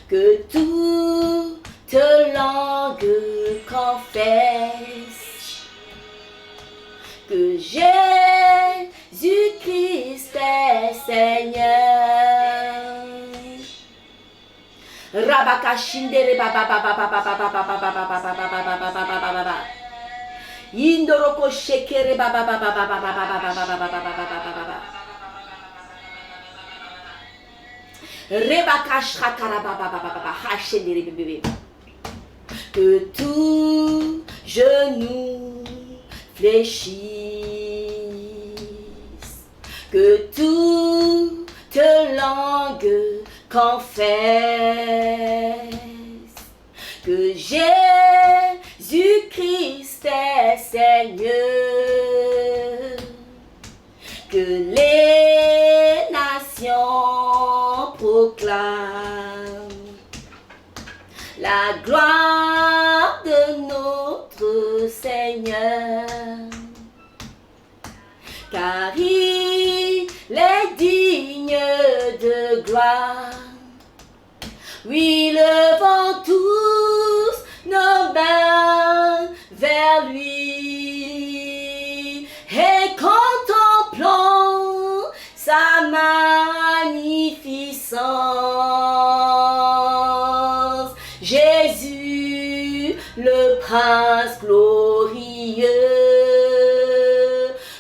que toute langue confesse que Jésus-Christ est Seigneur. Rabakashindere baba baba baba baba baba baba baba baba baba Indoroko shekere baba baba baba baba baba baba baba Rebakashrakara baba baba baba hashendere bébé. Que tout genou fléchisse, que toute langue confesse que Jésus-Christ est Seigneur, que les nations proclament la gloire de notre Seigneur, car il est digne de gloire. Oui, levons tous nos mains vers lui et contemplons sa magnificence. Jésus, le prince glorieux,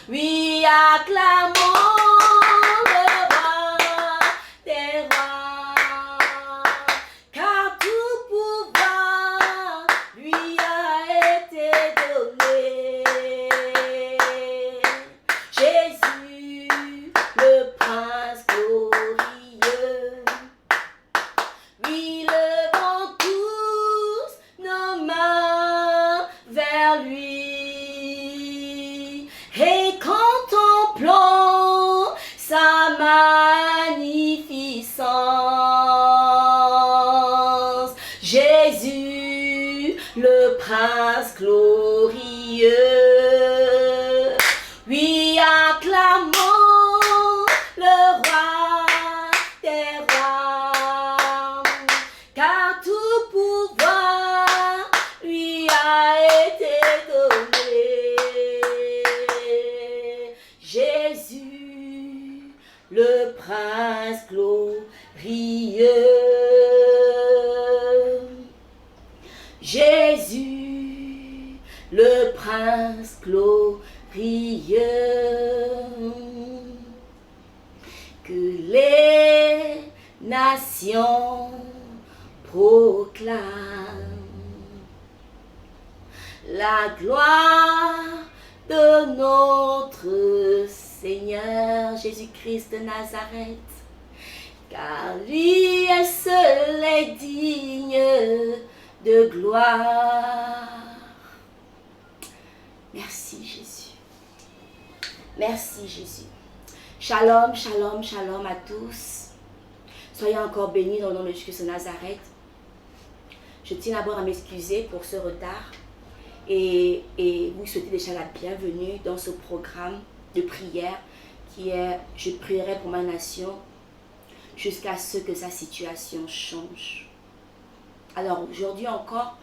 oui, acclamons le roi des rois, car tout pouvoir lui a été donné. Jésus, le prince glorieux, oui, levons tous nos mains vers lui et contemplons sa magnificence. Jésus, le prince glorieux, oui, acclamons le roi des rois, car tout pouvoir lui a été donné. Jésus, le prince glorieux. Jésus, le prince glorieux. Que les nations proclament la gloire de notre Seigneur Jésus-Christ de Nazareth, car lui est seul est digne de gloire. Merci Jésus. Merci Jésus. Shalom, shalom, shalom à tous. Soyez encore bénis dans le nom de Jésus-Christ de Nazareth. Je tiens d'abord à m'excuser pour ce retard et vous souhaiter déjà la bienvenue dans ce programme de prière qui est « Je prierai pour ma nation jusqu'à ce que sa situation change ». Alors aujourd'hui encore,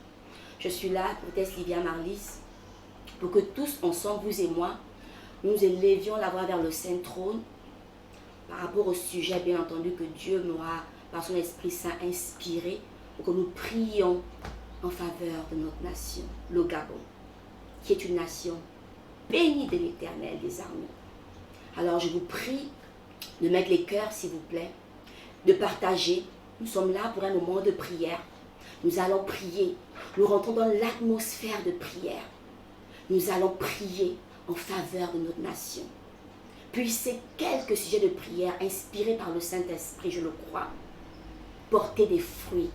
je suis là, Prophétesse Livia Marlis, pour que tous ensemble, vous et moi, nous élevions la voix vers le Saint Trône par rapport au sujet, bien entendu, que Dieu nous a, par son Esprit Saint, inspiré pour que nous prions en faveur de notre nation, le Gabon, qui est une nation bénie de l'Éternel des armées. Alors je vous prie de mettre les cœurs, s'il vous plaît, de partager. Nous sommes là pour un moment de prière. Nous allons prier. Nous rentrons dans l'atmosphère de prière. Nous allons prier en faveur de notre nation. Puis ces quelques sujets de prière inspirés par le Saint-Esprit, je le crois, porter des fruits.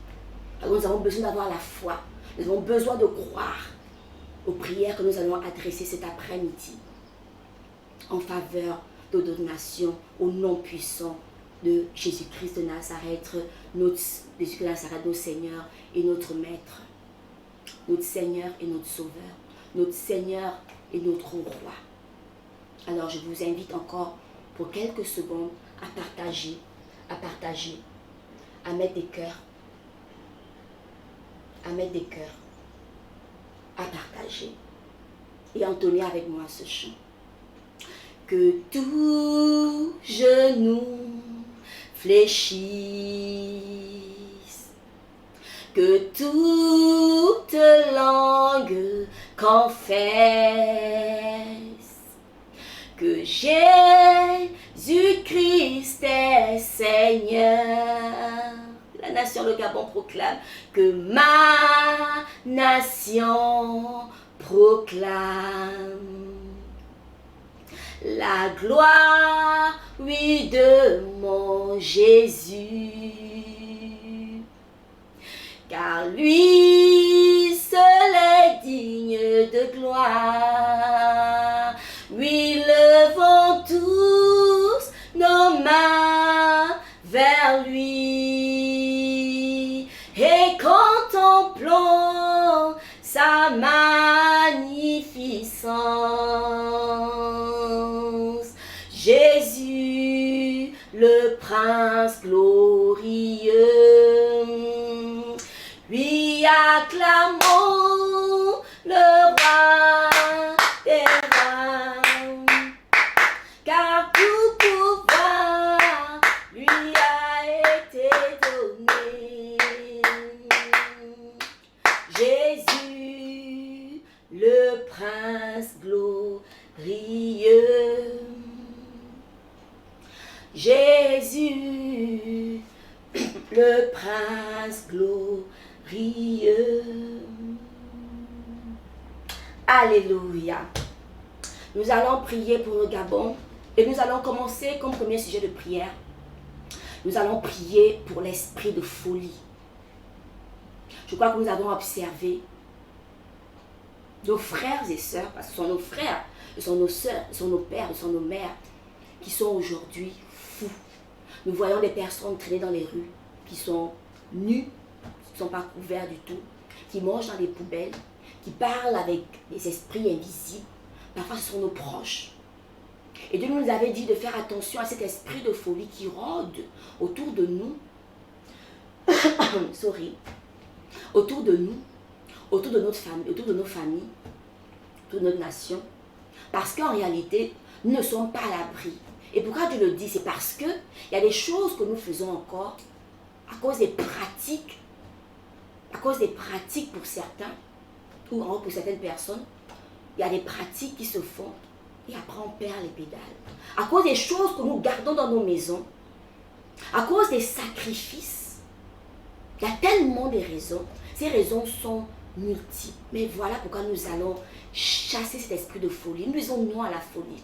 Alors nous avons besoin d'avoir la foi. Nous avons besoin de croire aux prières que nous allons adresser cet après-midi en faveur de notre nation, au nom puissant de Jésus-Christ de Nazareth, Jésus-Christ de Nazareth, notre Seigneur et notre Maître, notre Seigneur et notre Sauveur, notre Seigneur et notre Roi. Alors je vous invite encore pour quelques secondes à partager à partager, à mettre des cœurs, à mettre des cœurs, à partager et entonner avec moi ce chant. Que tout genou fléchisse, que toute langue confesse que Jésus-Christ est Seigneur. La nation, le Gabon proclame que ma nation proclame la gloire, oui, de mon Jésus. Car lui seul est digne de gloire. Oui, levons tous nos mains vers lui et contemplons sa magnificence. Jésus, le prince glorieux, lui acclamons le roi des rois, car tout pouvoir lui a été donné. Jésus, le prince glorieux. Jésus, le prince glorieux. Alléluia. Nous allons prier pour le Gabon et nous allons commencer comme premier sujet de prière. Nous allons prier pour l'esprit de folie. Je crois que nous avons observé nos frères et sœurs, parce que ce sont nos frères, ce sont nos sœurs, ce sont nos pères, ce sont nos mères, qui sont aujourd'hui fous. Nous voyons des personnes traîner dans les rues, qui sont nues, qui ne sont pas couverts du tout, qui mangent dans des poubelles, qui parlent avec des esprits invisibles. Parfois, ce sont nos proches. Et Dieu nous avait dit de faire attention à cet esprit de folie qui rôde autour de nous. Autour de nous, autour de notre famille, autour de nos familles, autour de notre nation. Parce qu'en réalité, nous ne sommes pas à l'abri. Et pourquoi Dieu le dit? C'est parce qu'il y a des choses que nous faisons encore à cause des pratiques pour certains, ou pour certaines personnes. Il y a des pratiques qui se font et après on perd les pédales. À cause des choses que nous gardons dans nos maisons, à cause des sacrifices, il y a tellement de raisons. Ces raisons sont multiples. Mais voilà pourquoi nous allons chasser cet esprit de folie. Nous disons non à la folie.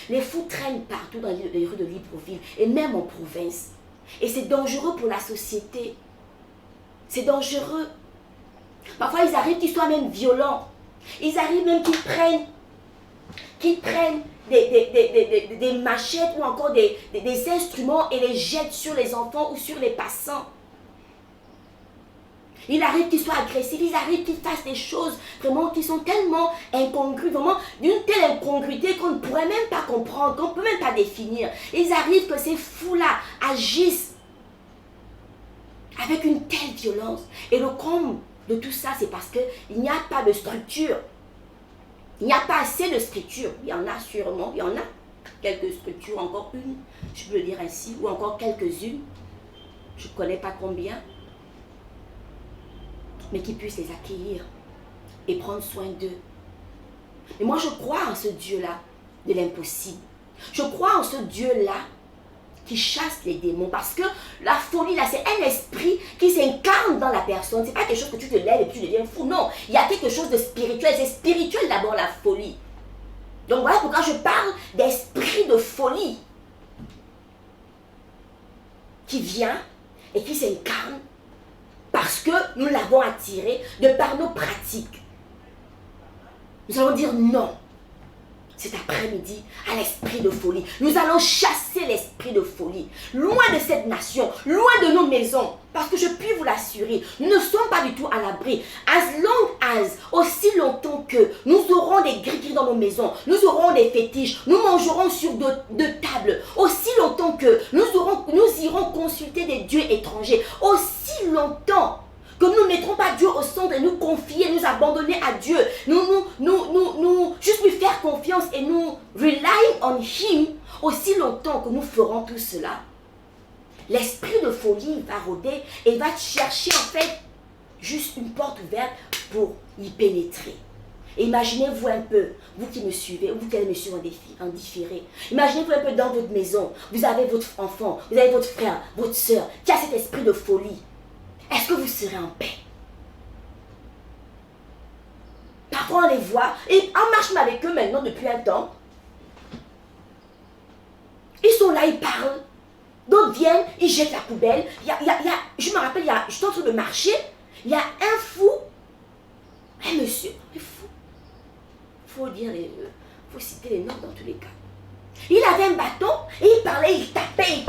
Les fous traînent partout dans les rues de Libreville et même en province. Et c'est dangereux pour la société. C'est dangereux. Parfois, ils arrivent qu'ils soient même violents. Ils arrivent même qu'ils prennent des machettes ou encore des instruments et les jettent sur les enfants ou sur les passants. Il arrive qu'ils soient agressifs, il arrive qu'ils fassent des choses vraiment qui sont tellement incongrues, vraiment d'une telle incongruité qu'on ne pourrait même pas comprendre, qu'on ne peut même pas définir. Ils arrivent que ces fous-là agissent avec une telle violence. Et le comble de tout ça, c'est parce qu'il n'y a pas de structure. Il n'y a pas assez de structure. Il y en a sûrement, il y en a quelques structures, encore une, je peux le dire ainsi, ou encore quelques-unes. Je ne connais pas combien. Mais qui puissent les accueillir et prendre soin d'eux. Mais moi, je crois en ce Dieu-là de l'impossible. Je crois en ce Dieu-là qui chasse les démons. Parce que la folie, là, c'est un esprit qui s'incarne dans la personne. Ce n'est pas quelque chose que tu te lèves et puis tu deviens fou. Non, il y a quelque chose de spirituel. C'est spirituel d'abord, la folie. Donc voilà pourquoi je parle d'esprit de folie qui vient et qui s'incarne parce que nous l'avons attiré de par nos pratiques. Nous allons dire non. cet après-midi à l'esprit de folie. Nous allons chasser l'esprit de folie. Loin de cette nation, loin de nos maisons. Parce que je puis vous l'assurer, nous ne sommes pas du tout à l'abri. As long as, aussi longtemps que nous aurons des gris-gris dans nos maisons, nous aurons des fétiches, nous mangerons sur deux tables, aussi longtemps que nous irons consulter des dieux étrangers, aussi longtemps que nous ne mettrons pas Dieu au centre et nous confier, nous abandonner à Dieu, nous juste lui faire confiance et nous relying on Him, aussi longtemps que nous ferons tout cela. L'esprit de folie va rôder et va chercher en fait juste une porte ouverte pour y pénétrer. Et imaginez-vous un peu, vous qui me suivez, vous qui allez me suivre en différé, imaginez-vous un peu dans votre maison, vous avez votre enfant, vous avez votre frère, votre soeur, qui a cet esprit de folie. Est-ce que vous serez en paix? Parfois on les voit, et on marche avec eux maintenant depuis un temps. Ils sont là, ils parlent. D'autres viennent, ils jettent la poubelle. Je me rappelle, je suis en train de marcher, il y a un fou, un monsieur, un fou. Il faut citer les noms dans tous les cas. Il avait un bâton et il parlait, il tapait,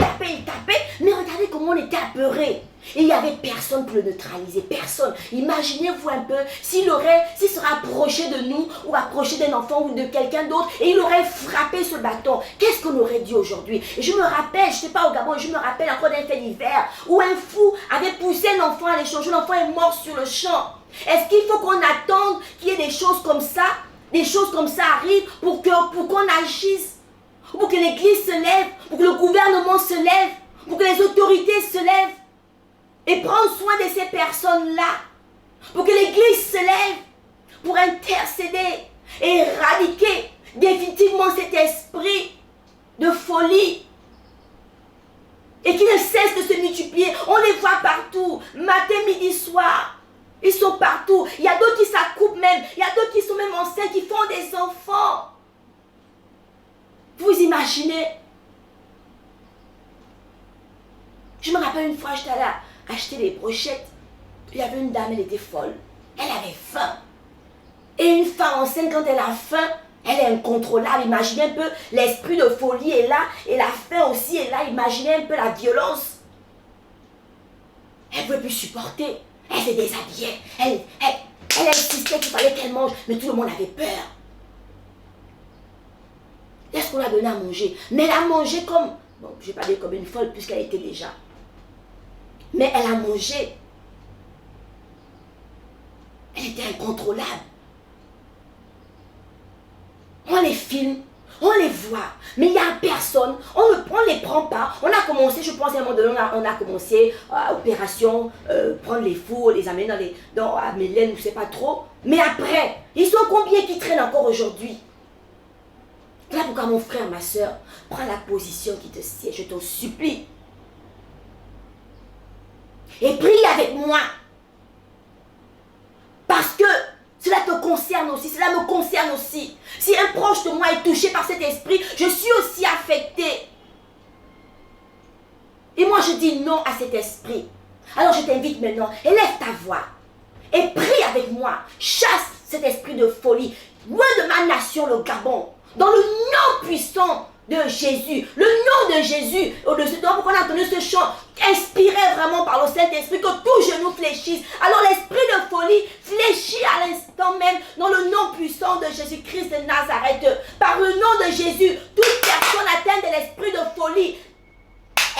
mais regardez comment on était apeurés. Et il n'y avait personne pour le neutraliser, personne. Imaginez-vous un peu s'il se rapprochait de nous ou approché d'un enfant ou de quelqu'un d'autre et il aurait frappé ce bâton. Qu'est-ce qu'on aurait dit aujourd'hui? Et je me rappelle, je ne sais pas au Gabon, je me rappelle encore d'un fait d'hiver où un fou avait poussé un enfant à l'échange, l'enfant est mort sur le champ. Est-ce qu'il faut qu'on attende qu'il y ait des choses comme ça arrivent pour qu'on agisse? Pour que l'Église se lève, pour que le gouvernement se lève, pour que les autorités se lèvent et prendre soin de ces personnes-là, pour que l'Église se lève, pour intercéder et éradiquer définitivement cet esprit de folie et qui ne cesse de se multiplier. On les voit partout, matin, midi, soir. Ils sont partout. Il y a d'autres qui s'accoupent même. Il y a d'autres qui sont même enceintes, qui font des enfants. Vous imaginez? Je me rappelle une fois, j'étais allée acheter des brochettes. Il y avait une dame, elle était folle. Elle avait faim. Et une femme enceinte, quand elle a faim, elle est incontrôlable. Imaginez un peu, l'esprit de folie est là. Et la faim aussi est là. Imaginez un peu la violence. Elle ne pouvait plus supporter. Elle se déshabillait. Elle insistait qu'il fallait qu'elle mange. Mais tout le monde avait peur. Qu'est-ce qu'on a donné à manger? Mais elle a mangé comme... Bon, je ne vais pas dire comme une folle puisqu'elle était déjà. Mais elle a mangé. Elle était incontrôlable. On les filme, on les voit, mais il n'y a personne, on ne les prend pas. On a commencé, je pense à un moment donné, on a commencé opération, prendre les fous, les amener à Mélène, je ne sais pas trop. Mais après, ils sont combien qui traînent encore aujourd'hui? Voilà pourquoi mon frère, ma soeur, prends la position qui te sied, je t'en supplie. Et prie avec moi. Parce que cela te concerne aussi, cela me concerne aussi. Si un proche de moi est touché par cet esprit, je suis aussi affectée. Et moi je dis non à cet esprit. Alors je t'invite maintenant, élève ta voix. Et prie avec moi. Chasse cet esprit de folie. Loin de ma nation, le Gabon. Dans le nom puissant de Jésus. Le nom de Jésus. Au-dessus de pourquoi on a entendu ce chant inspiré vraiment par le Saint-Esprit, que tout genou fléchisse. Alors l'esprit de folie fléchit à l'instant même dans le nom puissant de Jésus-Christ de Nazareth. Par le nom de Jésus, toute personne atteinte de l'esprit de folie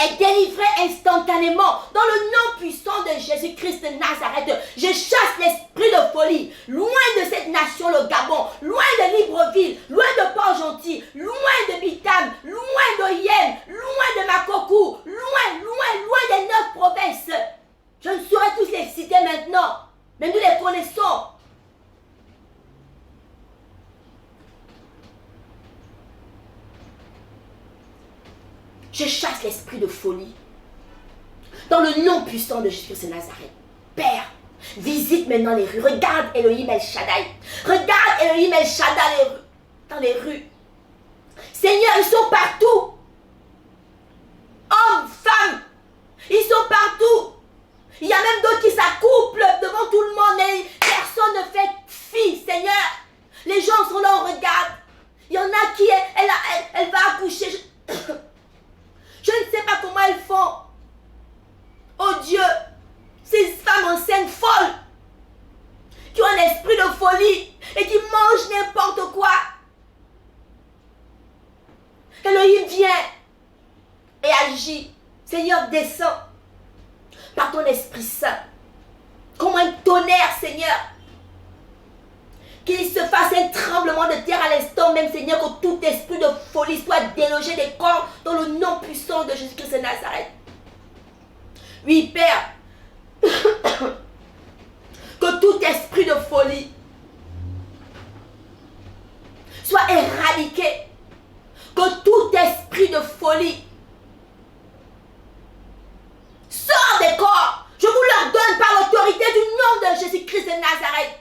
est délivrée instantanément dans le nom puissant de Jésus-Christ de Nazareth. Je chasse l'esprit de folie loin de cette nation, le Gabon, loin de Libreville, loin de Port-Gentil, loin de Bitam, loin d'Oyem, loin de Makokou, loin des 9 provinces. Je ne saurais tous les citer maintenant, mais nous les connaissons. Je chasse l'esprit de folie dans le nom puissant de Jésus-Christ de Nazareth. Père, visite maintenant les rues. Regarde Elohim El Shaddai. Regarde Elohim El Shaddai dans les rues. Seigneur, ils sont partout. Hommes, femmes, ils sont partout. Il y a même d'autres qui s'accouplent devant tout le monde et personne ne fait fi, Seigneur. Les gens sont là, on regarde. Il y en a à qui elle va accoucher. Je ne sais pas comment elles font. Oh Dieu, ces femmes enceintes folles, qui ont un esprit de folie et qui mangent n'importe quoi. Elohim vient et agit. Seigneur, descends par ton Esprit Saint. Comme un tonnerre, Seigneur. Qu'il se fasse un tremblement de terre à l'instant même, Seigneur, que tout esprit de folie soit délogé des corps dans le nom puissant de Jésus-Christ de Nazareth. Oui, Père, que tout esprit de folie soit éradiqué. Que tout esprit de folie sort des corps. Je vous leur donne par l'autorité du nom de Jésus-Christ de Nazareth.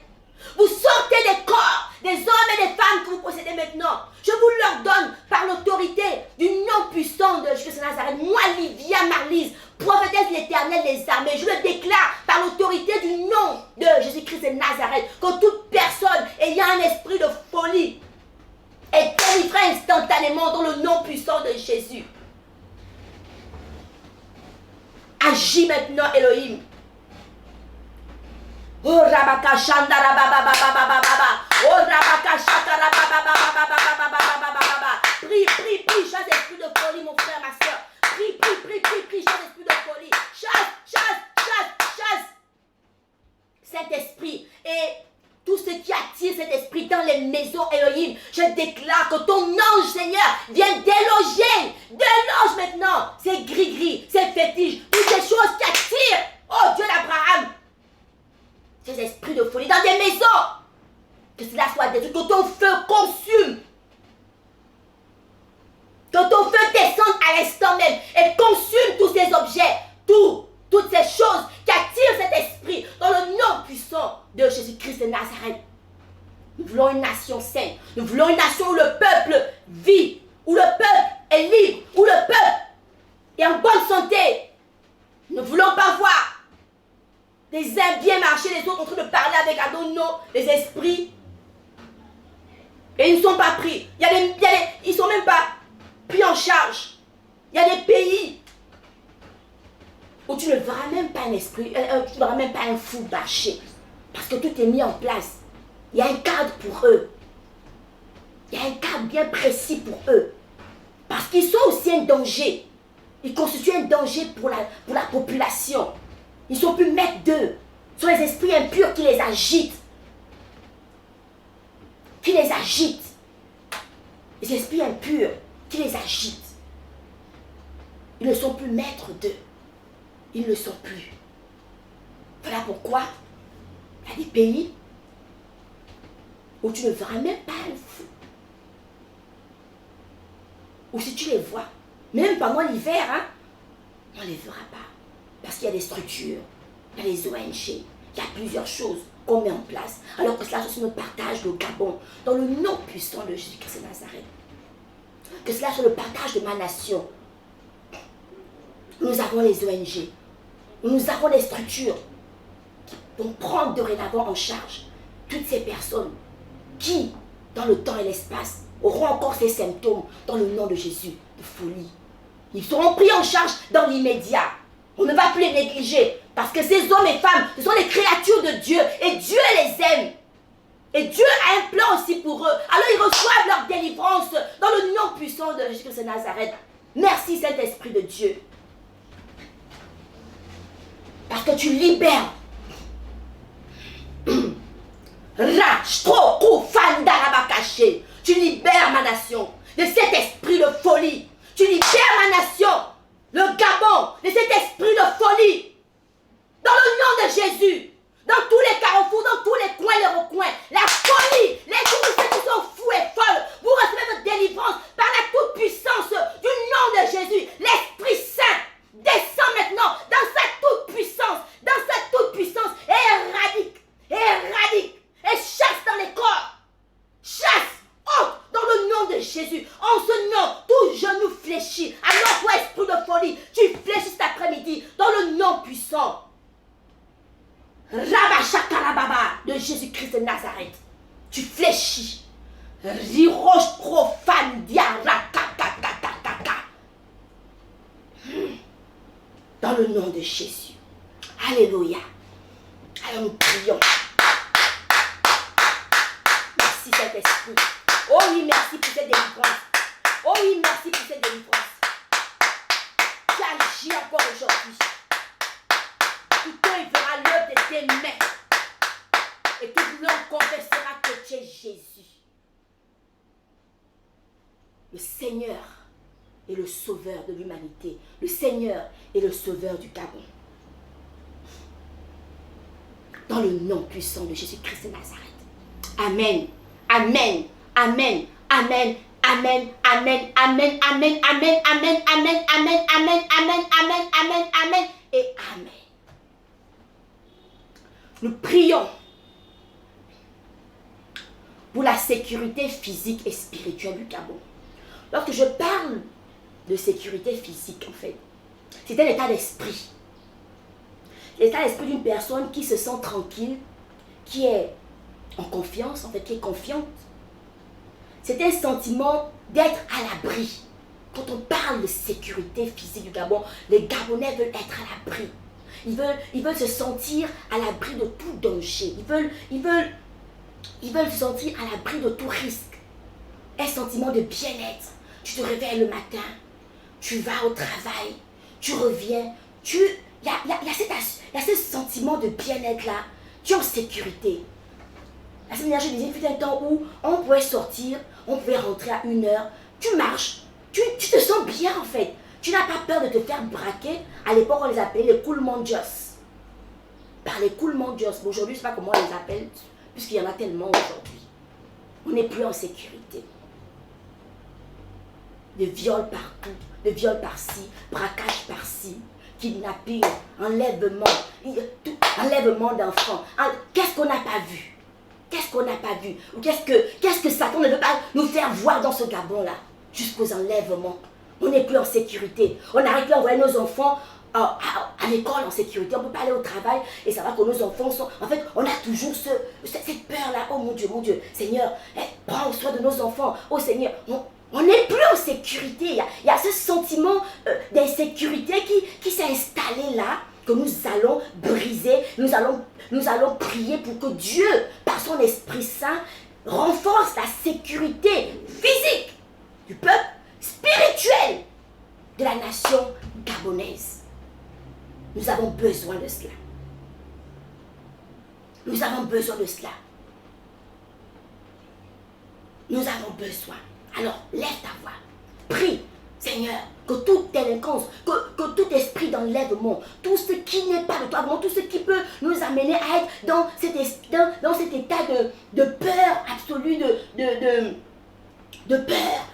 Vous sortez des corps, des hommes et des femmes que vous possédez maintenant. Je vous leur donne par l'autorité du nom puissant de Jésus-Christ de Nazareth. Moi, Livia Marlise, prophétesse de l'Éternel des armées, je le déclare par l'autorité du nom de Jésus-Christ de Nazareth, que toute personne ayant un esprit de folie est délivrée instantanément dans le nom puissant de Jésus. Agis maintenant, Elohim. Oh Rabaka Shandara Baba Baba Baba Baba. Oh Rabaka Shakara Baba Baba Baba Baba Baba. Prie, prie, prie, chasse esprit de folie, mon frère, ma soeur. Prie, prie, prie, prie, prie, chasse esprit de folie. Chasse, chasse, chasse, chasse. Saint-Esprit et tout ce qui attire cet esprit dans les maisons Elohim, je déclare que ton ange, Seigneur, vient déloger. Déloge maintenant ces gris-gris, ces fétiches, toutes ces choses qui attirent, oh Dieu d'Abraham, ces esprits de folie dans des maisons. Que cela soit détruit, que ton feu consume. Que ton feu descende à l'instant même et consume tous ces objets, toutes ces choses qui attirent cet esprit dans le nom puissant de Jésus-Christ de Nazareth. Nous voulons une nation sainte. Nous voulons une nation où le peuple vit, où le peuple est libre, où le peuple est en bonne santé. Nous ne voulons pas voir des uns bien marcher, les autres en train de parler avec Adono, les esprits. Et ils ne sont pas pris. Ils ne sont même pas pris en charge. Il y a des pays où tu ne verras même pas un esprit, tu ne verras même pas un fou marcher. Parce que tout est mis en place. Il y a un cadre pour eux. Il y a un cadre bien précis pour eux. Parce qu'ils sont aussi un danger. Ils constituent un danger pour la population. Ils ne sont plus maîtres d'eux. Ce sont les esprits impurs qui les agitent. Qui les agitent. Les esprits impurs qui les agitent. Ils ne sont plus maîtres d'eux. Ils ne le sont plus. Voilà pourquoi il y a des pays où tu ne verras même pas un fou. Ou si tu les vois, même pendant l'hiver, hein, on ne les verra pas. Parce qu'il y a des structures, il y a des ONG, il y a plusieurs choses qu'on met en place. Alors que cela soit le partage de Gabon, dans le nom puissant de Jésus-Christ de Nazareth. Que cela soit le partage de ma nation. Nous avons les ONG. Nous avons les structures qui vont prendre dorénavant en charge toutes ces personnes qui, dans le temps et l'espace, auront encore ces symptômes dans le nom de Jésus, de folie. Ils seront pris en charge dans l'immédiat. On ne va plus les négliger parce que ces hommes et femmes, ce sont les créatures de Dieu et Dieu les aime. Et Dieu a un plan aussi pour eux. Alors ils reçoivent leur délivrance dans le nom puissant de Jésus-Christ de Nazareth. Merci Saint-Esprit de Dieu. Parce que tu libères. Tu libères ma nation de cet esprit de folie. Tu libères ma nation, le Gabon, de cet esprit de folie. Dans le nom de Jésus. Dans tous les carrefours, dans tous les coins, les recoins. La folie, les gens qui sont fous et folles. Vous recevez votre délivrance par la toute puissance du nom de Jésus. L'Esprit Saint descend maintenant dans sa toute puissance. Dans sa toute puissance. Et éradique. Et chasse dans les corps. Chasse, ôte dans le nom de Jésus. En ce nom, tout genou fléchit. Alors toi, esprit de folie, tu fléchis cet après-midi dans le nom puissant. Rabashakarababa de Jésus-Christ de Nazareth. Tu fléchis. Riroche profane. Dans le nom de Jésus. Alléluia. Alors nous prions. Merci Saint-Esprit. Oh oui, merci pour cette délivrance. Oh oui, merci pour cette délivrance. Tu agis encore aujourd'hui. Tout il fera l'œuvre de tes mains. Et tout l'homme confessera que tu es Jésus. Le Seigneur est le sauveur de l'humanité. Le Seigneur est le sauveur du Gabon. Dans le nom puissant de Jésus-Christ de Nazareth. Amen. Amen. Amen. Amen. Amen. Amen. Amen. Amen. Amen. Amen. Amen. Amen. Amen. Amen. Amen. Amen. Amen. Et Amen. Nous prions pour la sécurité physique et spirituelle du Gabon. Lorsque je parle de sécurité physique, en fait, c'est un état d'esprit. L'état d'esprit d'une personne qui se sent tranquille, qui est en confiance, en fait, qui est confiante. C'est un sentiment d'être à l'abri. Quand on parle de sécurité physique du Gabon, les Gabonais veulent être à l'abri. Ils veulent se sentir à l'abri de tout danger. Ils veulent se sentir à l'abri de tout risque. Un sentiment de bien-être. Tu te réveilles le matin, tu vas au travail, tu reviens, il y a ce sentiment de bien-être là. Tu es en sécurité. La semaine dernière, je disais, il fut un temps où on pouvait sortir, on pouvait rentrer à 1h. Tu marches, tu te sens bien en fait. Tu n'as pas peur de te faire braquer. À l'époque, on les appelait les cool-mandios. Par les cool-mandios. Aujourd'hui, je ne sais pas comment on les appelle, puisqu'il y en a tellement aujourd'hui. On n'est plus en sécurité. De viols partout, de viols par-ci, braquage par-ci, kidnapping, enlèvement d'enfants. Qu'est-ce qu'on n'a pas vu? Qu'est-ce qu'on n'a pas vu? Ou qu'est-ce que Satan ne veut pas nous faire voir dans ce Gabon-là? Jusqu'aux enlèvements. On n'est plus en sécurité. On n'arrive plus à envoyer nos enfants à l'école en sécurité. On ne peut pas aller au travail et savoir que nos enfants sont... En fait, on a toujours cette peur-là. Oh mon Dieu, Seigneur, prends soin de nos enfants. Oh Seigneur, on n'est plus en sécurité. Il y a ce sentiment d'insécurité qui s'est installé là, que nous allons briser. Nous allons prier pour que Dieu, par son Esprit Saint, renforce la sécurité physique du peuple, spirituel de la nation gabonaise. Nous avons besoin de cela. Nous avons besoin de cela. Nous avons besoin. Alors, lève ta voix. Prie, Seigneur, que toute délinquance, que tout esprit d'enlèvement, tout ce qui n'est pas de toi, tout ce qui peut nous amener à être dans cet état de peur absolue, de peur,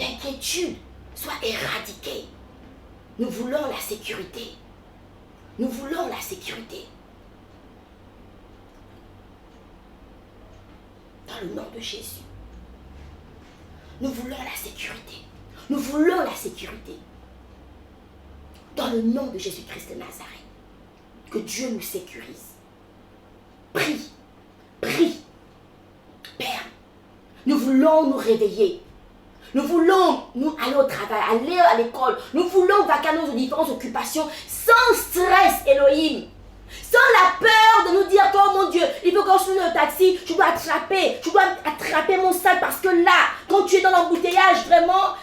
d'inquiétude, soit éradiqué. Nous voulons la sécurité. Nous voulons la sécurité. Dans le nom de Jésus. Nous voulons la sécurité. Nous voulons la sécurité. Dans le nom de Jésus-Christ de Nazareth. Que Dieu nous sécurise. Prie. Prie. Père, nous voulons nous réveiller. Nous voulons nous aller au travail, aller à l'école. Nous voulons vaquer nos différentes occupations sans stress, Elohim. Sans la peur de nous dire, oh mon Dieu, il faut qu'on suive le taxi, je dois attraper mon sac parce que là, quand tu es dans l'embouteillage, vraiment,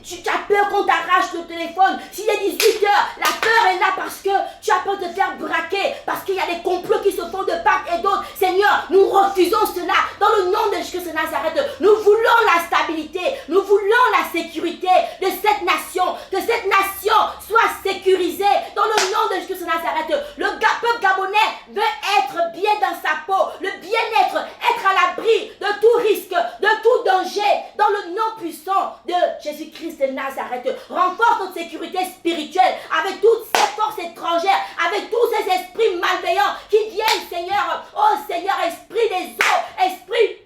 tu as peur qu'on t'arrache le téléphone. S'il est 18h, la peur est là parce que tu as peur de te faire braquer, parce qu'il y a des complots qui se font de part et d'autre. Seigneur, nous refusons cela dans le nom de Jésus de Nazareth. Nous voulons la stabilité, nous voulons la sécurité de cette nation, que cette nation soit sécurisée dans le nom de Jésus de Nazareth. Le peuple gabonais veut être bien dans sa peau, le bien-être, être à l'abri de tout risque, de tout danger, dans le nom puissant de Jésus-Christ de Nazareth. Renforce notre sécurité spirituelle avec toutes ces forces étrangères, avec tous ces esprits malveillants qui viennent, Seigneur. Oh Seigneur, esprit des eaux, esprit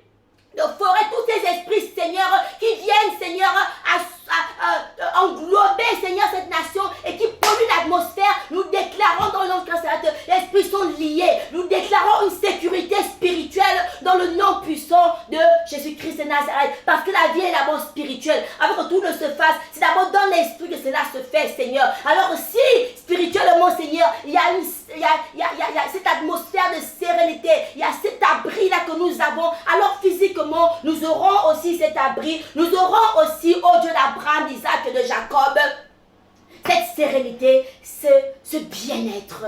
de forêt, tous ces esprits, Seigneur, qui viennent, Seigneur, englober, Seigneur, cette nation et qui polluent l'atmosphère. Nous déclarons dans le nom de Christ, les esprits sont liés. Nous déclarons une sécurité spirituelle dans dans le nom puissant de Jésus-Christ de Nazareth. Parce que la vie est d'abord spirituelle. Avant que tout ne se fasse, c'est d'abord dans l'esprit que cela se fait, Seigneur. Alors si, spirituellement, Seigneur, il y a cette atmosphère de sérénité, il y a cet abri-là que nous avons, alors physiquement, nous aurons aussi cet abri. Nous aurons aussi, oh Dieu d'Abraham, d'Isaac et de Jacob, cette sérénité, ce bien-être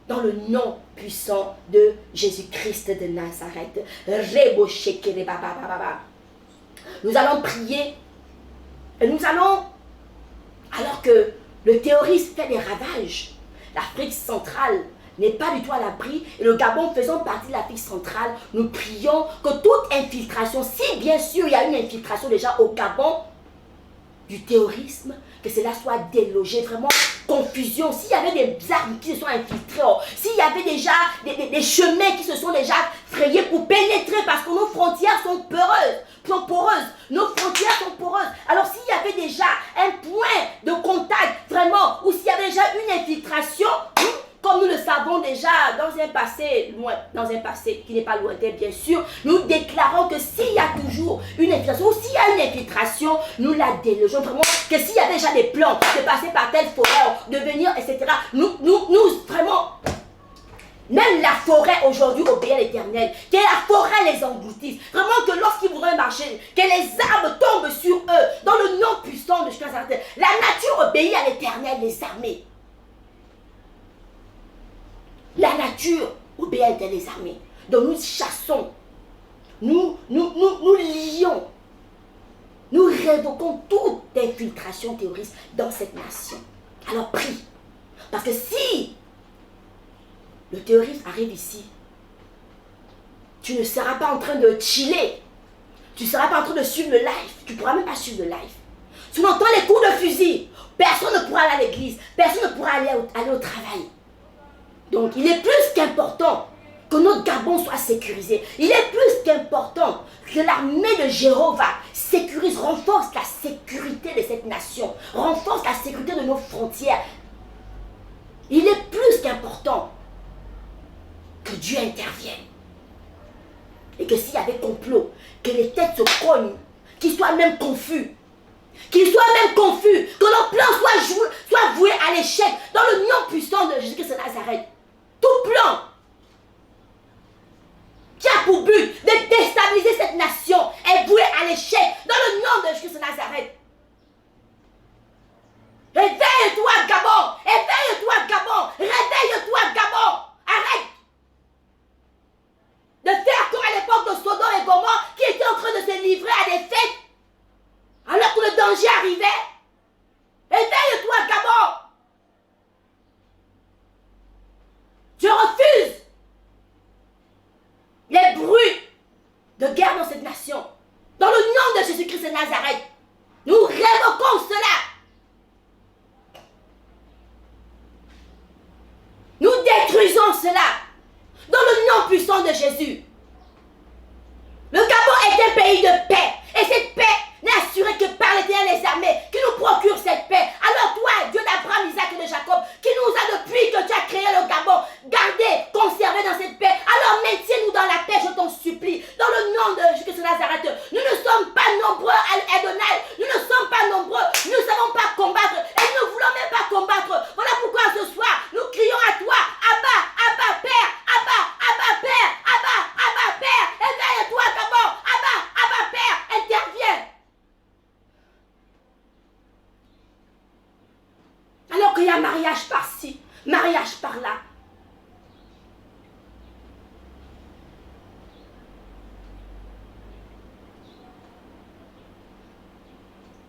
dans le nom puissant de Jésus-Christ de Nazareth. Nous allons prier et nous allons, alors que le terrorisme fait des ravages, l'Afrique centrale n'est pas du tout à l'abri et le Gabon faisant partie de l'Afrique centrale, nous prions que toute infiltration, si bien sûr il y a une infiltration déjà au Gabon du terrorisme, que cela soit délogé, vraiment confusion. S'il y avait des armes qui se sont infiltrées, s'il y avait déjà des chemins qui se sont déjà frayés pour pénétrer, parce que nos frontières sont poreuses, nos frontières sont poreuses. Alors s'il y avait déjà un point de contact, vraiment, ou s'il y avait déjà une infiltration, comme nous le savons déjà dans un passé loin, dans un passé qui n'est pas lointain bien sûr, nous déclarons que s'il y a toujours une infiltration, ou s'il y a une infiltration, nous la délogeons vraiment, que s'il y avait déjà des plans de passer par telle forêt, de venir, etc., nous vraiment, même la forêt aujourd'hui obéit à l'Éternel, que la forêt les engloutisse, vraiment que lorsqu'ils voudraient marcher, que les arbres tombent sur eux, dans le nom puissant de Jésus. La nature obéit à l'Éternel des armées. La nature obéit à les armées. Donc nous chassons, nous lions, nous révoquons toute infiltration terroriste dans cette nation. Alors prie. Parce que si le terroriste arrive ici, tu ne seras pas en train de chiller. Tu ne seras pas en train de suivre le live. Tu ne pourras même pas suivre le live. Tu entends les coups de fusil. Personne ne pourra aller à l'église. Personne ne pourra aller au travail. Donc, il est plus qu'important que notre Gabon soit sécurisé. Il est plus qu'important que l'armée de Jéhovah sécurise, renforce la sécurité de cette nation, renforce la sécurité de nos frontières. Il est plus qu'important que Dieu intervienne. Et que s'il y avait complot, que les têtes se cognent, qu'ils soient même confus. Qu'ils soient même confus, que leur plan soit voué à l'échec dans le nom puissant de Jésus-Christ de Nazareth. Tout plan qui a pour but de déstabiliser cette nation est voué à l'échec dans le nom de Jésus-Christ de Nazareth. Réveille-toi, Gabon! Réveille-toi, Gabon! Réveille-toi, Gabon! Arrête de faire comme à l'époque de Sodome et Gomorrhe qui étaient en train de se livrer à des fêtes alors que le danger arrivait. Réveille-toi, Gabon! Je refuse les bruits de guerre dans cette nation. Dans le nom de Jésus-Christ de Nazareth, nous révoquons cela. Nous détruisons cela. Dans le nom puissant de Jésus. Le Gabon est un pays de paix. Et cette paix n'est assurée que par l'Éternel des armées qui nous procure cette paix. Alors toi, Dieu d'Abraham, Isaac et de Jacob, qui nous a depuis que tu as créé le Gabon, gardé, conservé dans cette paix. Alors maintiens-nous dans la paix, je t'en supplie. Dans le nom de Jésus-Christ de Nazareth, nous ne sommes pas nombreux à Adonai. Nous ne sommes pas nombreux. Nous ne savons pas combattre. Et nous ne voulons même pas combattre. Voilà pourquoi ce soir, nous crions à toi. Abba, Abba, Père. Abba, Abba, Père. Abba, Abba, Père. Éveille-toi, Gabon. Abba, Abba, Père. Interviens. Alors qu'il y a mariage par-ci, mariage par-là.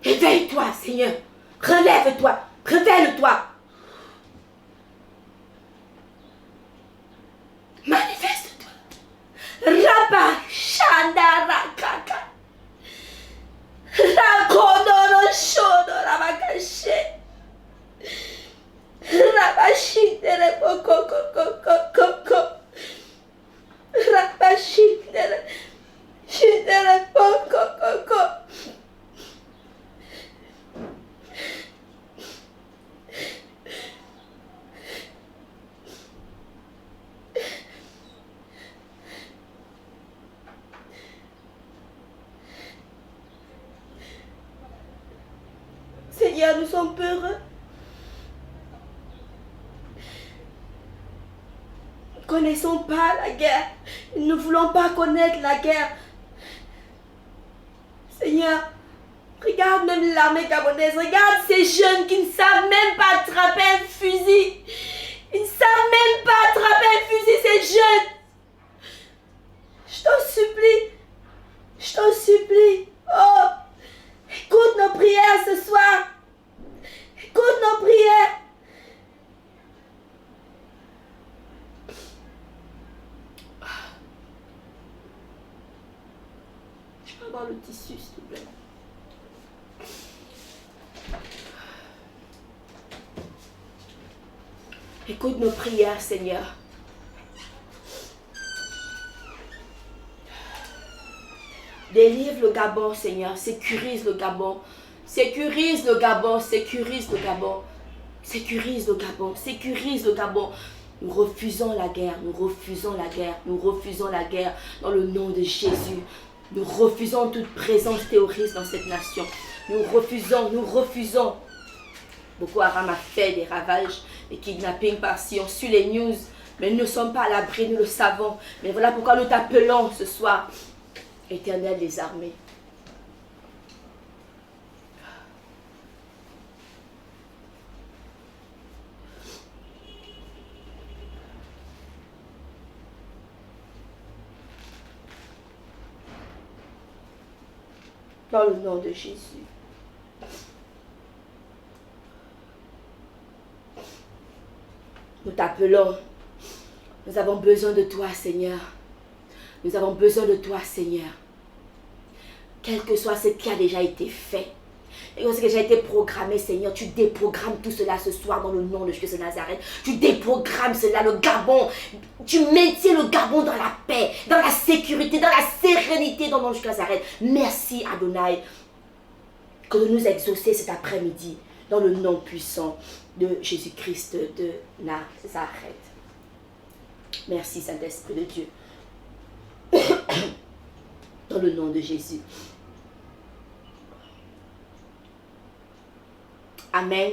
Réveille-toi, Seigneur. Relève-toi. Révèle-toi. Manifeste-toi. Rabba Shandara Kaka. Rakodoro Shodo Rabakashe. Rabashindere Boko Koko. Rabashindere. Shindere Boko Koko. Seigneur, nous sommes peureux. Nous ne connaissons pas la guerre. Nous ne voulons pas connaître la guerre. Seigneur, regarde même l'armée gabonaise. Regarde ces jeunes qui ne savent même pas attraper un fusil. Ils ne savent même pas attraper un fusil, ces jeunes. Je t'en supplie. Je t'en supplie. Oh, écoute nos prières ce soir. Écoute nos prières. Je peux avoir le tissu, s'il te plaît. Écoute nos prières, Seigneur. Délivre le Gabon, Seigneur. Sécurise le Gabon. Sécurise le Gabon. Sécurise le Gabon. Sécurise le Gabon. Sécurise le Gabon. Nous refusons la guerre. Nous refusons la guerre. Nous refusons la guerre dans le nom de Jésus. Nous refusons toute présence terroriste dans cette nation. Nous refusons, nous refusons. Boko Haram a fait des ravages, des kidnappings par-ci. On suit les news, mais nous ne sommes pas à l'abri, nous le savons. Mais voilà pourquoi nous t'appelons ce soir, Éternel des armées. Dans le nom de Jésus. Nous t'appelons. Nous avons besoin de toi, Seigneur. Nous avons besoin de toi, Seigneur. Quel que soit ce qui a déjà été fait, et ce qui a déjà été programmé, Seigneur, tu déprogrammes tout cela ce soir dans le nom de Jésus de Nazareth. Tu déprogrammes cela, le Gabon. Tu maintiens le Gabon dans la paix, dans la sécurité, dans la sérénité dans le nom de Jésus de Nazareth. Merci, Adonai, que de nous exaucer cet après-midi dans le nom puissant de Jésus-Christ de Nazareth. Merci, Saint-Esprit de Dieu. Dans le nom de Jésus. Amen.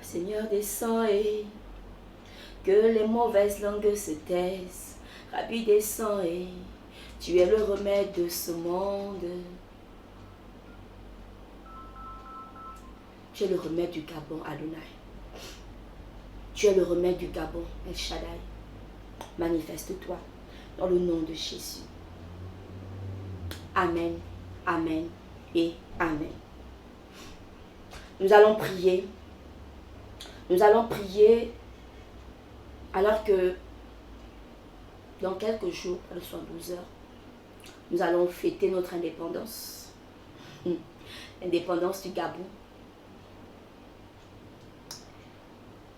Seigneur, descends et que les mauvaises langues se taisent. Rabbi, descends et tu es le remède de ce monde. Tu es le remède du Gabon, Adonai. Tu es le remède du Gabon, El Shaddai. Manifeste-toi dans le nom de Jésus. Amen, amen et amen. Nous allons prier. Nous allons prier alors que dans quelques jours, à 12 heures, nous allons fêter notre indépendance. L'indépendance du Gabon.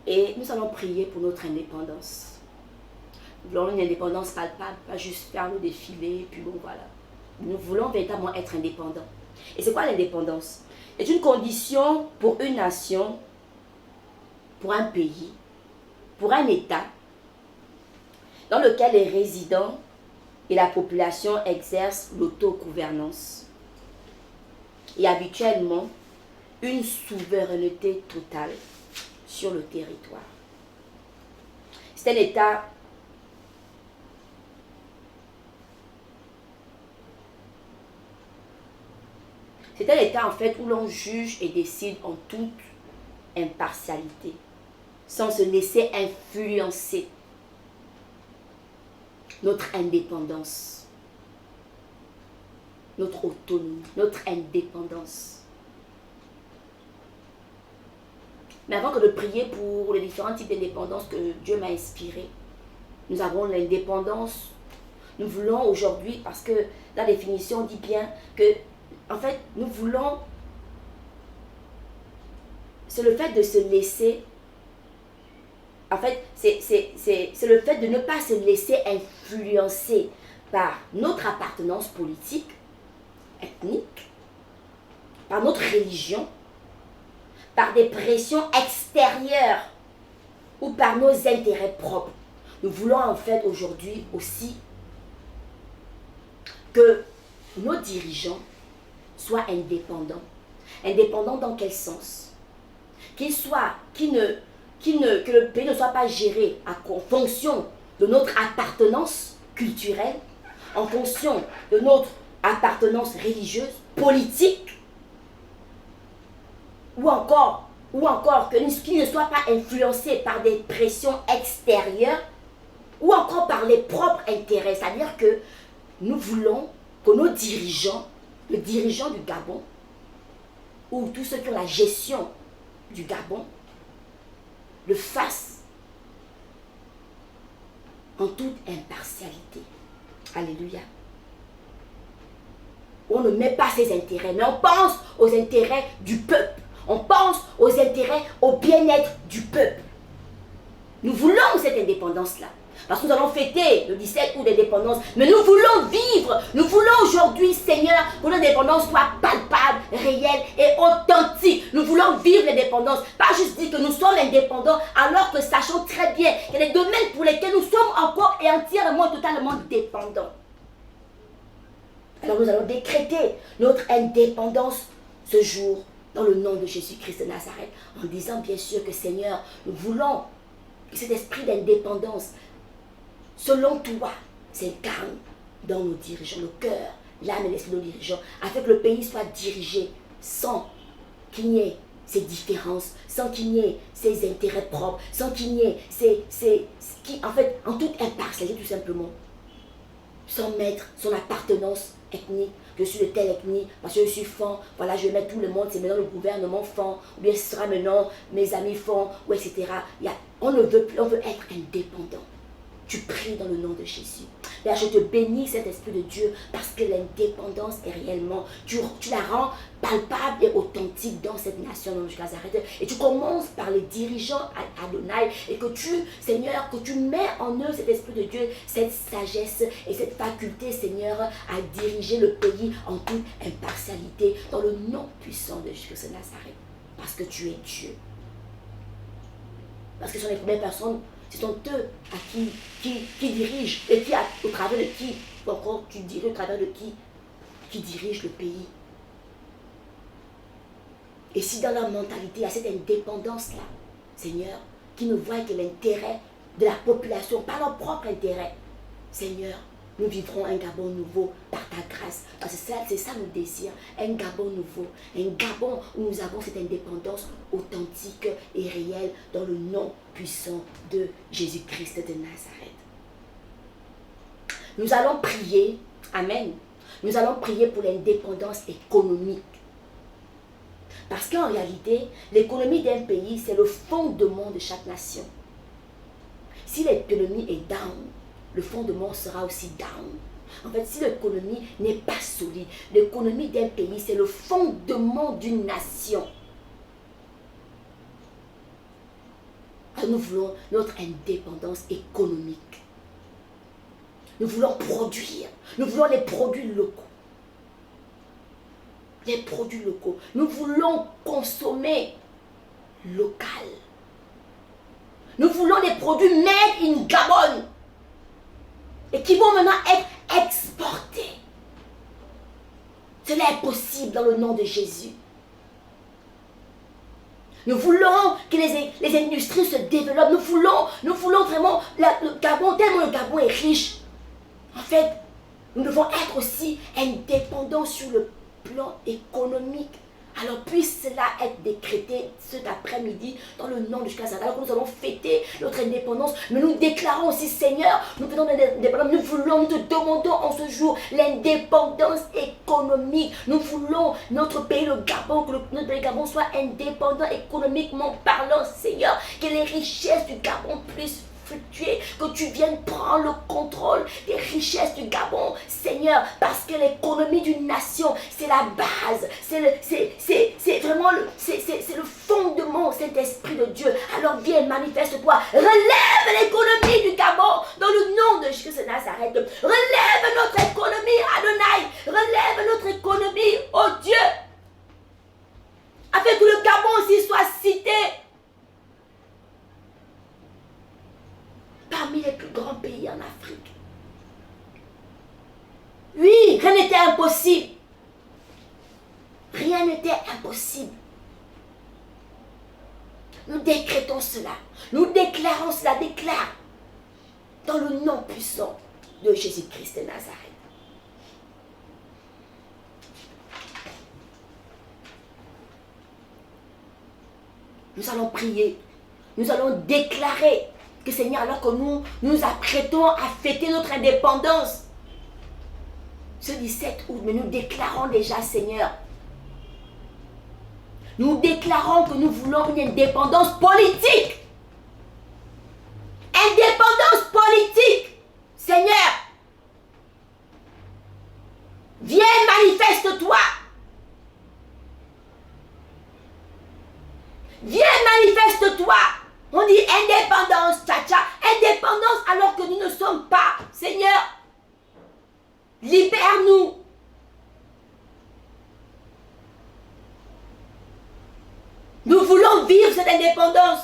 Et nous allons prier pour notre indépendance. Nous voulons une indépendance palpable, pas juste faire le défilé, puis bon voilà. Nous voulons véritablement être indépendants. Et c'est quoi l'indépendance? C'est une condition pour une nation, pour un pays, pour un État, dans lequel les résidents et la population exercent l'autogouvernance. Et habituellement, une souveraineté totale sur le territoire. C'est un État en fait où l'on juge et décide en toute impartialité, sans se laisser influencer. Notre indépendance, notre autonomie, notre indépendance. Mais avant que de prier pour les différents types d'indépendance que Dieu m'a inspiré, nous avons l'indépendance. Nous voulons aujourd'hui, parce que la définition dit bien que, en fait, nous voulons, c'est le fait de se laisser, en fait, c'est le fait de ne pas se laisser influencer par notre appartenance politique, ethnique, par notre religion, par des pressions extérieures ou par nos intérêts propres. Nous voulons en fait aujourd'hui aussi que nos dirigeants soient indépendants. Indépendants dans quel sens? Que le pays ne soit pas géré en fonction de notre appartenance culturelle, en fonction de notre appartenance religieuse, politique, ou encore qu'il ne soit pas influencé par des pressions extérieures, ou encore par les propres intérêts. C'est-à-dire que nous voulons que nos dirigeants, le dirigeant du Gabon, ou tous ceux qui ont la gestion du Gabon, le fassent en toute impartialité. Alléluia. On ne met pas ses intérêts, mais on pense aux intérêts du peuple. On pense aux intérêts, au bien-être du peuple. Nous voulons cette indépendance-là. Parce que nous allons fêter le 17 août d'indépendance. Mais nous voulons vivre. Nous voulons aujourd'hui, Seigneur, que l'indépendance soit palpable, réelle et authentique. Nous voulons vivre l'indépendance. Pas juste dire que nous sommes indépendants, alors que sachons très bien qu'il y a des domaines pour lesquels nous sommes encore et entièrement, totalement dépendants. Alors nous allons décréter notre indépendance ce jour dans le nom de Jésus-Christ de Nazareth. En disant bien sûr que Seigneur, nous voulons que cet esprit d'indépendance, selon toi, s'incarne dans nos dirigeants, le cœur, l'âme et l'esprit de nos dirigeants, afin que le pays soit dirigé sans qu'il n'y ait ces différences, sans qu'il n'y ait ces intérêts propres, sans qu'il n'y ait en toute impartialité tout simplement, sans mettre son appartenance ethnique. Je suis de telle ethnie, parce que je suis fan, voilà, je vais mettre tout le monde, c'est maintenant le gouvernement fan, ou bien ce sera maintenant mes amis fan, ou etc. On ne veut plus, on veut être indépendant. Tu pries dans le nom de Jésus. Père, je te bénis, cet esprit de Dieu, parce que l'indépendance est réellement, tu la rends palpable et authentique dans cette nation, dans le Nazareth. Et tu commences par les dirigeants Adonai, et que tu, Seigneur, que tu mets en eux cet esprit de Dieu, cette sagesse et cette faculté, Seigneur, à diriger le pays en toute impartialité, dans le nom puissant de Jésus de Nazareth. Parce que tu es Dieu. Parce que ce sont les premières personnes. Ce sont eux à qui dirigent, et au travers de qui, encore tu dirais, au travers de qui dirige le pays. Et si dans leur mentalité, il y a cette indépendance-là, Seigneur, qui ne voient que l'intérêt de la population, pas leur propre intérêt, Seigneur, nous vivrons un Gabon nouveau par ta grâce. Parce que c'est ça nos désirs, un Gabon nouveau. Un Gabon où nous avons cette indépendance authentique et réelle dans le nom puissant de Jésus-Christ de Nazareth. Nous allons prier, amen, nous allons prier pour l'indépendance économique. Parce qu'en réalité, l'économie d'un pays, c'est le fondement de chaque nation. Si l'économie est down, le fondement sera aussi down. En fait, si l'économie n'est pas solide, l'économie d'un pays, c'est le fondement d'une nation. Alors nous voulons notre indépendance économique. Nous voulons produire. Nous voulons les produits locaux. Les produits locaux. Nous voulons consommer local. Nous voulons des produits made in Gabon. Et qui vont maintenant être exportés. Cela est possible dans le nom de Jésus. Nous voulons que les industries se développent. Nous voulons vraiment le Gabon, tellement le Gabon est riche. En fait, nous devons être aussi indépendants sur le plan économique. Alors puisse cela être décrété cet après-midi dans le nom de Jésus. Alors que nous allons fêter notre indépendance, mais nous déclarons aussi, Seigneur, nous faisons l'indépendance, nous te demandons en ce jour l'indépendance économique. Nous voulons notre pays, le Gabon, que notre pays Gabon soit indépendant économiquement parlant, Seigneur, que les richesses du Gabon puissent fluctuer, que tu viennes prendre le contrôle des richesses du Gabon, Seigneur, parce que l'économie d'une nation, c'est la base, c'est vraiment le fondement, cet esprit de Dieu. Alors viens, manifeste-toi, relève l'économie du Gabon dans le nom de Jésus de Nazareth. Relève notre économie, Adonai, relève notre économie, oh Dieu, afin que le Gabon aussi soit cité parmi les plus grands pays en Afrique. Oui, impossible. Rien n'était impossible. Nous décrétons cela. Nous déclarons cela. Déclare. Dans le nom puissant de Jésus-Christ de Nazareth. Nous allons prier. Nous allons déclarer que Seigneur, alors que nous apprêtons à fêter notre indépendance, ce 17 août, mais nous déclarons déjà, Seigneur, nous déclarons que nous voulons une indépendance politique. Indépendance politique. Seigneur, viens, manifeste-toi. Viens, manifeste-toi. On dit indépendance, tcha-tcha. Indépendance alors que nous ne sommes pas. Seigneur, libère-nous. Nous voulons vivre cette indépendance.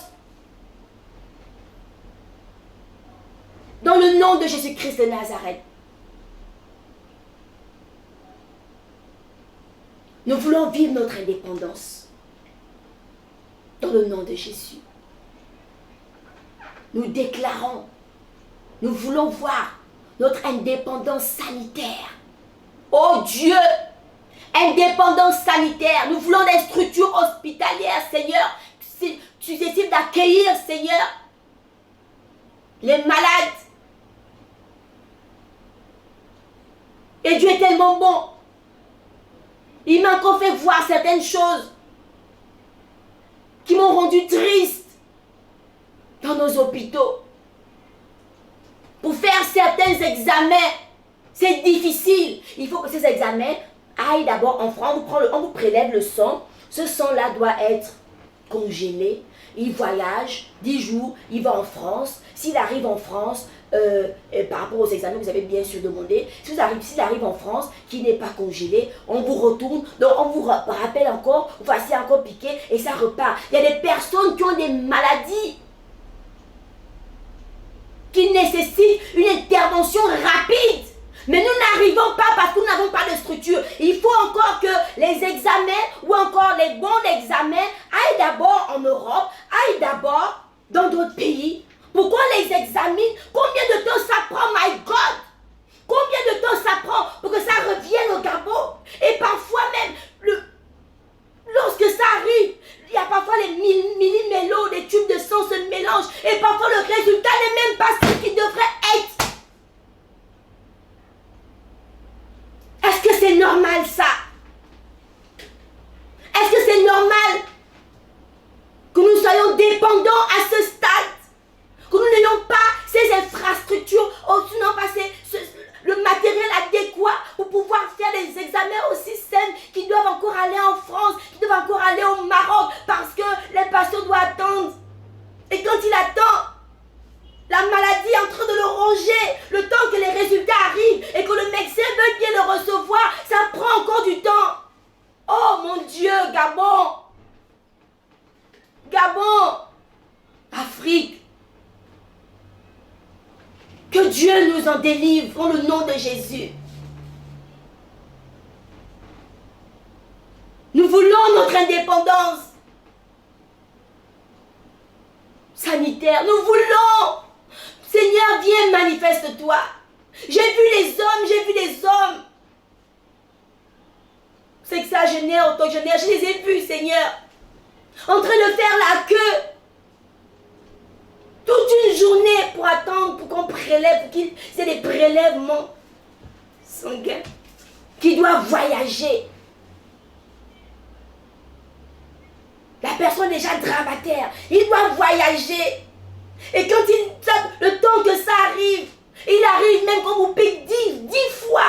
Dans le nom de Jésus-Christ de Nazareth. Nous voulons vivre notre indépendance. Dans le nom de Jésus. Nous déclarons, nous voulons voir notre indépendance sanitaire. Oh Dieu, indépendance sanitaire. Nous voulons des structures hospitalières, Seigneur. Tu décides d'accueillir, Seigneur, les malades. Et Dieu est tellement bon. Il m'a encore fait voir certaines choses qui m'ont rendu triste dans nos hôpitaux. Pour faire certains examens, c'est difficile. Il faut que ces examens aillent d'abord en France. On vous prélève le sang. Ce sang-là doit être congelé. Il voyage 10 jours, il va en France. S'il arrive en France, par rapport aux examens que vous avez bien sûr demandé, s'il arrive en France, qui n'est pas congelé, on vous retourne, donc on vous rappelle encore, voici encore piqué, et ça repart. Il y a des personnes qui ont des maladies qui nécessitent une intervention rapide. Mais nous n'arrivons pas parce que nous n'avons pas de structure. Il faut encore que les examens ou encore les bons examens aillent d'abord en Europe, aillent d'abord dans d'autres pays. Pourquoi les examine? Combien de temps ça prend, my God? Combien de temps ça prend pour que ça revienne au Gabon? Et parfois même, lorsque ça arrive, il y a parfois les millimélos, les tubes de sang se mélangent. Et parfois le résultat n'est même pas ce qu'il devrait être. Est-ce que c'est normal ça? Est-ce que c'est normal que nous soyons dépendants à ce stade? Que nous n'ayons pas ces infrastructures, nous n'avons pas le matériel adéquat pour pouvoir faire des examens aussi simples qui doivent encore aller en France, qui doivent encore aller au Maroc parce que les patients doivent attendre. Et quand il attend, la maladie est en train de le ronger. Le temps que les résultats arrivent et que le médecin veut bien le recevoir, ça prend encore du temps. Oh mon Dieu, Gabon. Gabon. Afrique. Que Dieu nous en délivre dans le nom de Jésus. Nous voulons notre indépendance sanitaire. Nous voulons. Seigneur, viens, manifeste-toi. J'ai vu les hommes. Sexagénaires, octogénaires, je les ai vus, Seigneur, en train de faire la queue. Toute une journée pour attendre, pour qu'on prélève, c'est des prélèvements sanguins qui doivent voyager. La personne est déjà dramataire, il doit voyager. Et quand le temps que ça arrive, il arrive même qu'on vous pique 10 fois.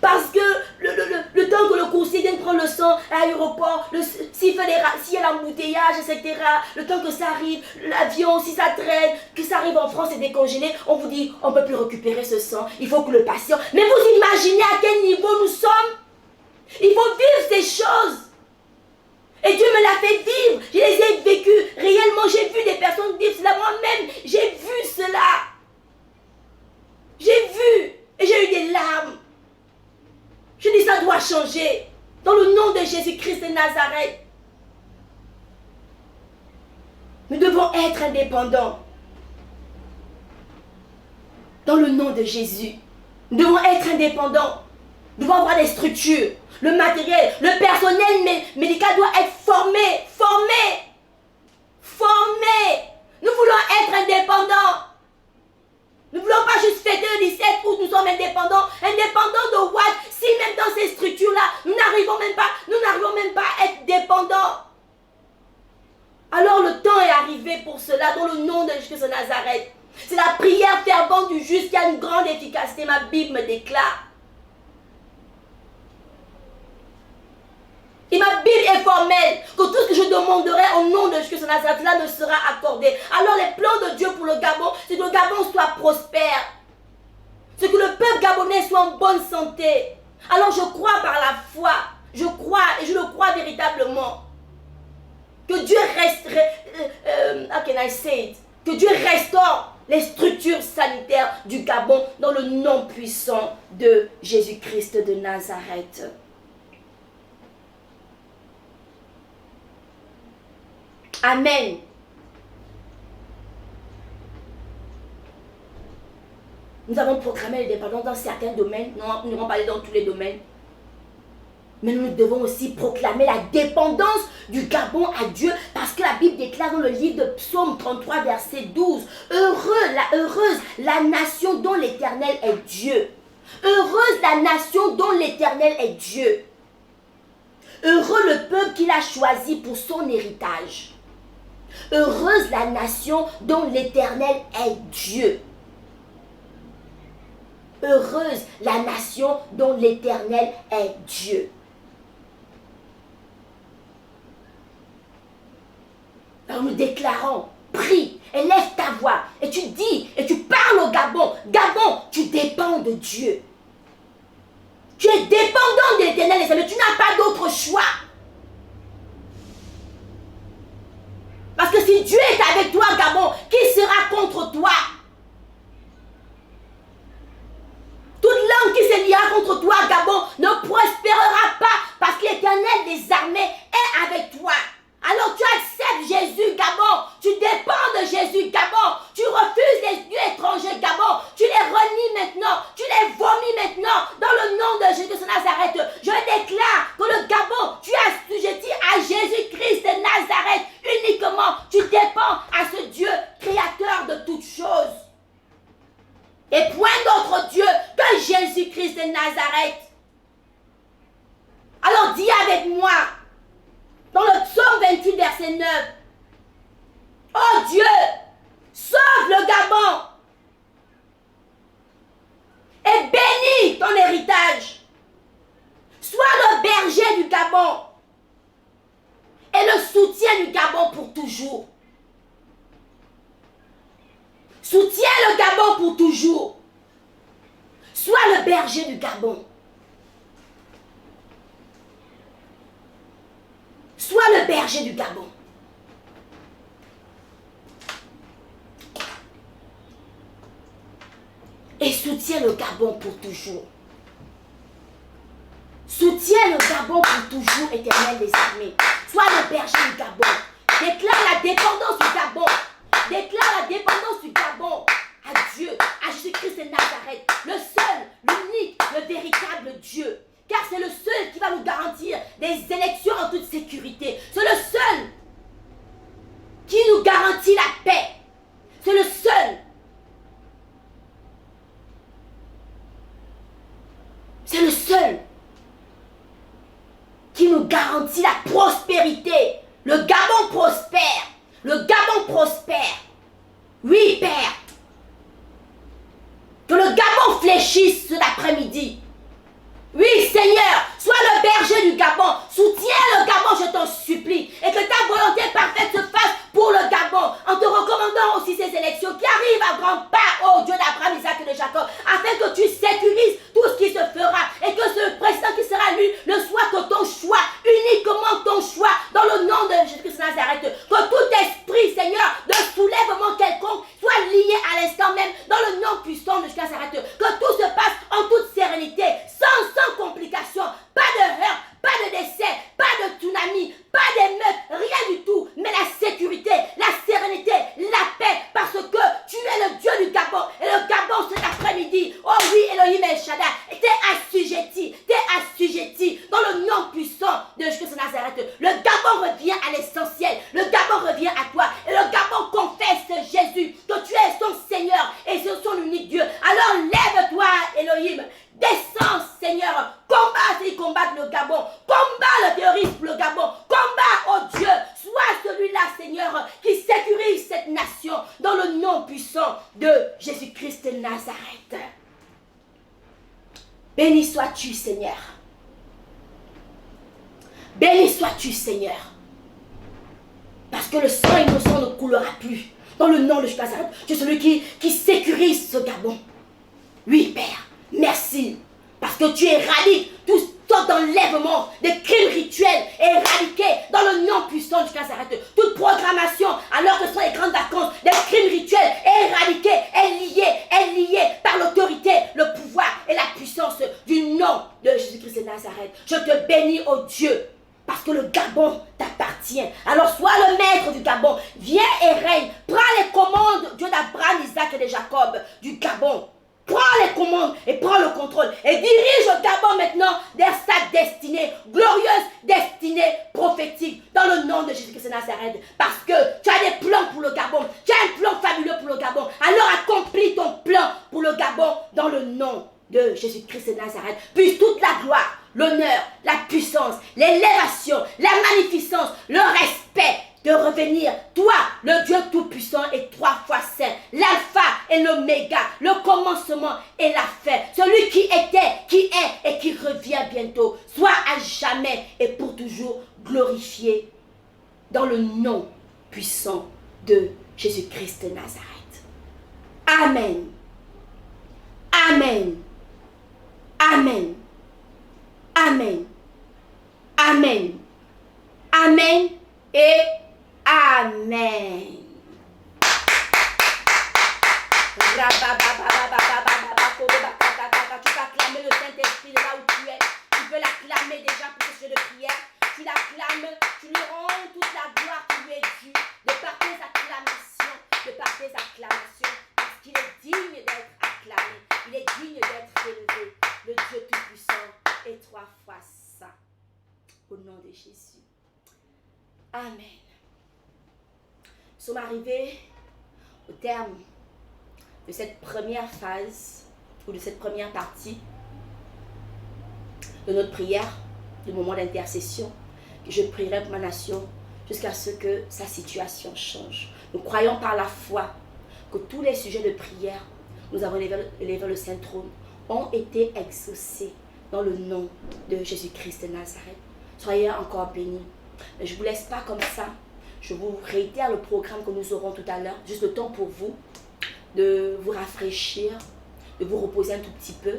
Parce que le temps que le coursier vienne prendre le sang à l'aéroport, s'il y a l'embouteillage, etc., le temps que ça arrive, l'avion, si ça traîne, que ça arrive en France et décongelé, on vous dit, on ne peut plus récupérer ce sang, il faut que le patient... Mais vous imaginez à quel niveau nous sommes? Il faut vivre ces choses. Et Dieu me l'a fait vivre. Je les ai vécues réellement. J'ai vu des personnes vivre cela moi-même. J'ai vu cela. J'ai vu. Et j'ai eu des larmes. Je dis, ça Nous devons être indépendants. Dans le nom de Jésus. Nous devons être indépendants. Nous devons avoir des structures. Le matériel, le personnel médical doit être formé. Nous voulons être indépendants. Nous ne voulons pas juste fêter le 17 août, nous sommes indépendants. Indépendants de what? Si même dans ces structures-là, nous n'arrivons même pas à être dépendants. Alors le temps est arrivé pour cela, dans le nom de Jésus de Nazareth. C'est la prière fervente du juste qui a une grande efficacité, ma Bible me déclare. Et ma Bible est formelle, que tout ce que je demanderai au nom de Jésus de Nazareth, là me sera accordé. Alors les plans de Dieu pour le Gabon, c'est que le Gabon soit prospère. C'est que le peuple gabonais soit en bonne santé. Alors je crois par la foi, je crois et je le crois véritablement. Que Dieu que Dieu restaure les structures sanitaires du Gabon dans le nom puissant de Jésus-Christ de Nazareth. Amen. Nous avons proclamé l'indépendance dans certains domaines. Nous n'irons pas aller dans tous les domaines. Mais nous devons aussi proclamer la dépendance du Gabon à Dieu, parce que la Bible déclare dans le livre de Psaume 33, verset 12, heureuse la nation dont l'Éternel est Dieu. Heureuse la nation dont l'Éternel est Dieu. Heureux le peuple qu'il a choisi pour son héritage. Heureuse la nation dont l'Éternel est Dieu. Heureuse la nation dont l'Éternel est Dieu. Alors nous déclarons, prie, élève ta voix, et tu dis, et tu parles au Gabon. Gabon, tu dépends de Dieu. Tu es dépendant de l'Éternel, mais tu n'as pas d'autre choix. Parce que si Dieu est avec toi, Gabon, qui sera contre toi? Toute langue qui se liera contre toi, Gabon, ne prospérera pas, parce que l'Éternel des armées est avec toi. Alors tu acceptes Jésus, Gabon. Tu dépends de Jésus, Gabon. Tu refuses les dieux étrangers, Gabon. Tu les renies maintenant. Tu les vomis maintenant. Dans le nom de Jésus de Nazareth, je déclare que le Gabon, tu es assujetti à Jésus-Christ de Nazareth uniquement. Tu dépends à ce Dieu créateur de toutes choses. Et point d'autre Dieu que Jésus-Christ de Nazareth. Alors dis avec moi, dans le psaume 28, verset 9. Oh Dieu, sauve le Gabon et bénis ton héritage. Sois le berger du Gabon et le soutien du Gabon pour toujours. Soutiens le Gabon pour toujours. Sois le berger du Gabon. Sois le berger du Gabon. Et soutiens le Gabon pour toujours. Soutiens le Gabon pour toujours, Éternel des armées. Sois le berger du Gabon. Déclare la dépendance du Gabon. Déclare la dépendance du Gabon à Dieu, à Jésus-Christ de Nazareth. Le seul, l'unique, le véritable Dieu. Car c'est le seul qui va nous garantir des élections en toute sécurité. C'est le seul qui nous garantit la paix. C'est le seul. C'est le seul qui nous garantit la prospérité. Le Gabon prospère. Le Gabon prospère. Oui, Père. Que le Gabon fléchisse cet après-midi. Oui, Seigneur, sois le berger du Gabon. Soutiens le Gabon, je t'en supplie. Et que ta volonté parfaite se fasse pour le Gabon. En te recommandant aussi ces élections qui arrivent à grands pas, oh Dieu d'Abraham, Isaac et de Jacob, afin que tu sécurises tout ce qui se fera. Et que ce président qui sera élu ne soit que ton choix, uniquement ton choix, dans le nom de Jésus-Christ de Nazareth. Que tout esprit, Seigneur, de soulèvement quelconque soit lié à l'instant même, dans le nom puissant de Jésus-Christ de Nazareth. Que tout se passe en toute sérénité, sans complications, pas de heurts, pas de décès, pas de tsunami, pas d'émeutes, rien du tout, mais la sécurité, la sérénité Seigneur, qui sécurise cette nation dans le nom puissant de Jésus-Christ de Nazareth. Béni sois-tu, Seigneur. Béni sois-tu, Seigneur. Parce que le sang innocent ne coulera plus. Dans le nom de Jésus, tu es celui qui sécurise ce Gabon. Oui, Père, merci. Parce que tu éradiques tout sorte d'enlèvement, des crimes rituels éradiqués dans le nom puissant de Nazareth. Toute programmation, alors que ce sont les grandes vacances, des crimes rituels éradiqués, est liée par l'autorité, le pouvoir et la puissance du nom de Jésus-Christ de Nazareth. Je te bénis, oh Dieu. Parce que le Gabon t'appartient. Alors sois le maître du Gabon. Viens et règne. Prends les commandes, Dieu d'Abraham, Isaac et de Jacob, du Gabon. Prends les commandes et prends le contrôle. Et dirige le Gabon maintenant vers sa destinée, glorieuse destinée prophétique, dans le nom de Jésus-Christ de Nazareth. Parce que tu as des plans pour le Gabon. Tu as un plan fabuleux pour le Gabon. Alors accomplis ton plan pour le Gabon dans le nom de Jésus-Christ de Nazareth. Puis toute la gloire, l'honneur, la puissance, l'élévation, la magnificence, le respect de revenir, toi, le Dieu Tout-Puissant et 3 fois saint, l'alpha et l'oméga, le commencement et la fin, celui qui était, qui est et qui revient bientôt, soit à jamais et pour toujours glorifié dans le nom puissant de Jésus-Christ de Nazareth. Amen. Amen. Amen. Amen. Amen. Amen et Amen. Tu peux acclamer le Saint-Esprit de là où tu es. Tu peux l'acclamer déjà pour ce jeu de prière. Tu l'acclames, tu lui rends toute la gloire qui lui est due de par tes acclamations, parce qu'il est digne d'être acclamé. Il est digne d'être élevé. Le Dieu Tout-Puissant et 3 fois saint. Au nom de Jésus. Amen. Nous sommes arrivés au terme de cette première phase ou de cette première partie de notre prière, de moment d'intercession. Je prierai pour ma nation jusqu'à ce que sa situation change. Nous croyons par la foi que tous les sujets de prière, nous avons élevé le Saint-Trône, ont été exaucés dans le nom de Jésus-Christ de Nazareth. Soyez encore bénis. Mais je ne vous laisse pas comme ça. Je vous réitère le programme que nous aurons tout à l'heure. Juste le temps pour vous de vous rafraîchir, de vous reposer un tout petit peu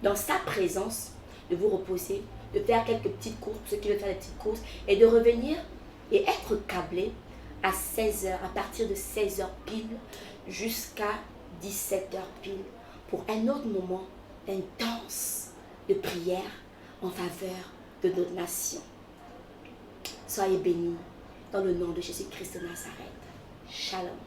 dans sa présence, de vous reposer, de faire quelques petites courses, pour ceux qui veulent faire des petites courses, et de revenir et être câblé à 16h, à partir de 16h pile jusqu'à 17h pile, pour un autre moment intense de prière en faveur de notre nation. Soyez bénis dans le nom de Jésus-Christ de Nazareth. Shalom.